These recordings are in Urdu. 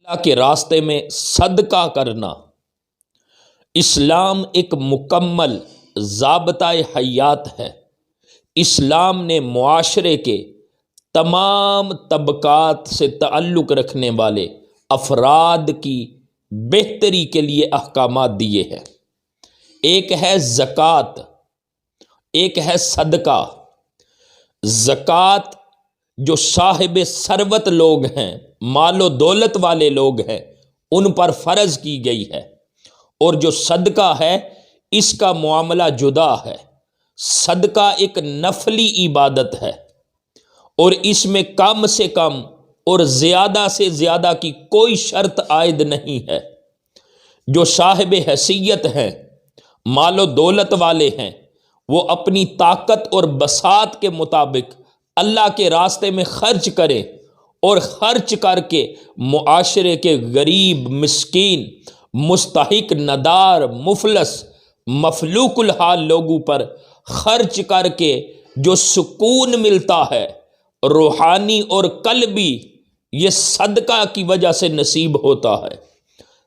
اللہ کے راستے میں صدقہ کرنا اسلام ایک مکمل ضابطۂ حیات ہے۔ اسلام نے معاشرے کے تمام طبقات سے تعلق رکھنے والے افراد کی بہتری کے لیے احکامات دیے ہیں۔ ایک ہے زکوٰۃ، ایک ہے صدقہ۔ زکوٰۃ جو صاحب ثروت لوگ ہیں، مال و دولت والے لوگ ہیں، ان پر فرض کی گئی ہے، اور جو صدقہ ہے اس کا معاملہ جدا ہے۔ صدقہ ایک نفلی عبادت ہے اور اس میں کم سے کم اور زیادہ سے زیادہ کی کوئی شرط عائد نہیں ہے۔ جو صاحب حیثیت ہیں، مال و دولت والے ہیں، وہ اپنی طاقت اور بساط کے مطابق اللہ کے راستے میں خرچ کریں اور خرچ کر کے معاشرے کے غریب، مسکین، مستحق، ندار، مفلس، مفلوک الحال لوگوں پر خرچ کر کے جو سکون ملتا ہے روحانی اور قلبی، یہ صدقہ کی وجہ سے نصیب ہوتا ہے۔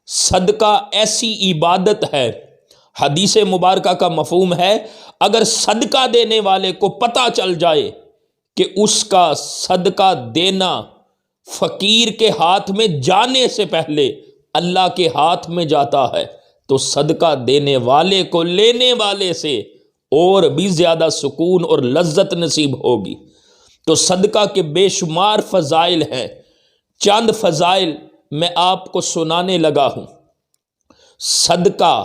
صدقہ ایسی عبادت ہے، حدیث مبارکہ کا مفہوم ہے، اگر صدقہ دینے والے کو پتہ چل جائے کہ اس کا صدقہ دینا فقیر کے ہاتھ میں جانے سے پہلے اللہ کے ہاتھ میں جاتا ہے، تو صدقہ دینے والے کو لینے والے سے اور بھی زیادہ سکون اور لذت نصیب ہوگی۔ تو صدقہ کے بے شمار فضائل ہیں، چند فضائل میں آپ کو سنانے لگا ہوں۔ صدقہ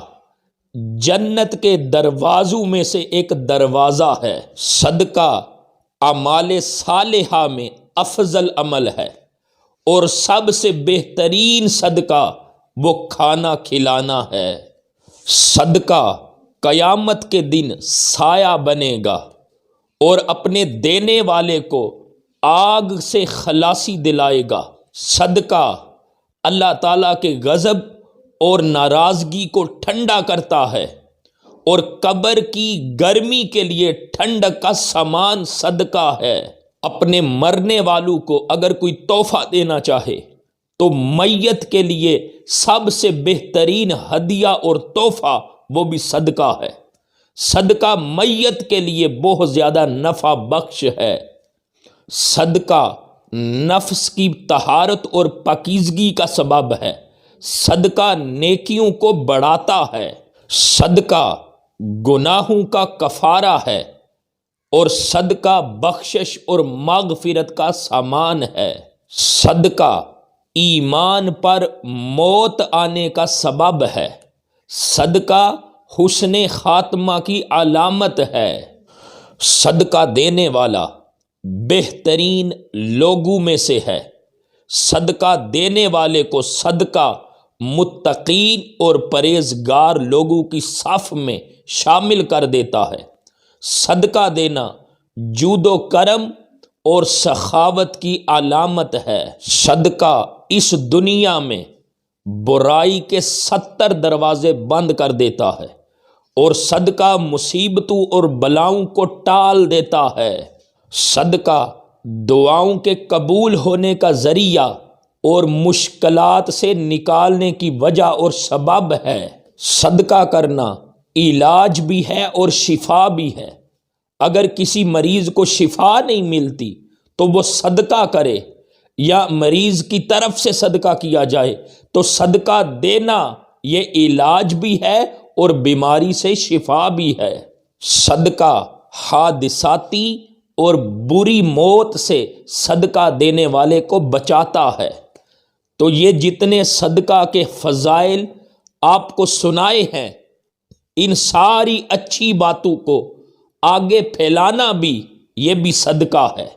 جنت کے دروازوں میں سے ایک دروازہ ہے۔ صدقہ اعمال صالحہ میں افضل عمل ہے، اور سب سے بہترین صدقہ وہ کھانا کھلانا ہے۔ صدقہ قیامت کے دن سایہ بنے گا اور اپنے دینے والے کو آگ سے خلاصی دلائے گا۔ صدقہ اللہ تعالیٰ کے غضب اور ناراضگی کو ٹھنڈا کرتا ہے، اور قبر کی گرمی کے لیے ٹھنڈک کا سامان صدقہ ہے۔ اپنے مرنے والوں کو اگر کوئی تحفہ دینا چاہے تو میت کے لیے سب سے بہترین ہدیہ اور تحفہ وہ بھی صدقہ ہے۔ صدقہ میت کے لیے بہت زیادہ نفع بخش ہے۔ صدقہ نفس کی طہارت اور پاکیزگی کا سبب ہے۔ صدقہ نیکیوں کو بڑھاتا ہے۔ صدقہ گناہوں کا کفارہ ہے، اور صدقہ بخشش اور مغفرت کا سامان ہے۔ صدقہ ایمان پر موت آنے کا سبب ہے۔ صدقہ حسن خاتمہ کی علامت ہے۔ صدقہ دینے والا بہترین لوگوں میں سے ہے۔ صدقہ دینے والے کو صدقہ متقین اور پرہیزگار لوگوں کی صف میں شامل کر دیتا ہے۔ صدقہ دینا جود و کرم اور سخاوت کی علامت ہے۔ صدقہ اس دنیا میں برائی کے 70 دروازے بند کر دیتا ہے، اور صدقہ مصیبتوں اور بلاؤں کو ٹال دیتا ہے۔ صدقہ دعاؤں کے قبول ہونے کا ذریعہ اور مشکلات سے نکالنے کی وجہ اور سبب ہے۔ صدقہ کرنا علاج بھی ہے اور شفا بھی ہے۔ اگر کسی مریض کو شفا نہیں ملتی تو وہ صدقہ کرے، یا مریض کی طرف سے صدقہ کیا جائے، تو صدقہ دینا یہ علاج بھی ہے اور بیماری سے شفا بھی ہے۔ صدقہ حادثاتی اور بری موت سے صدقہ دینے والے کو بچاتا ہے۔ تو یہ جتنے صدقہ کے فضائل آپ کو سنائے ہیں، ان ساری اچھی باتوں کو آگے پھیلانا بھی یہ بھی صدقہ ہے۔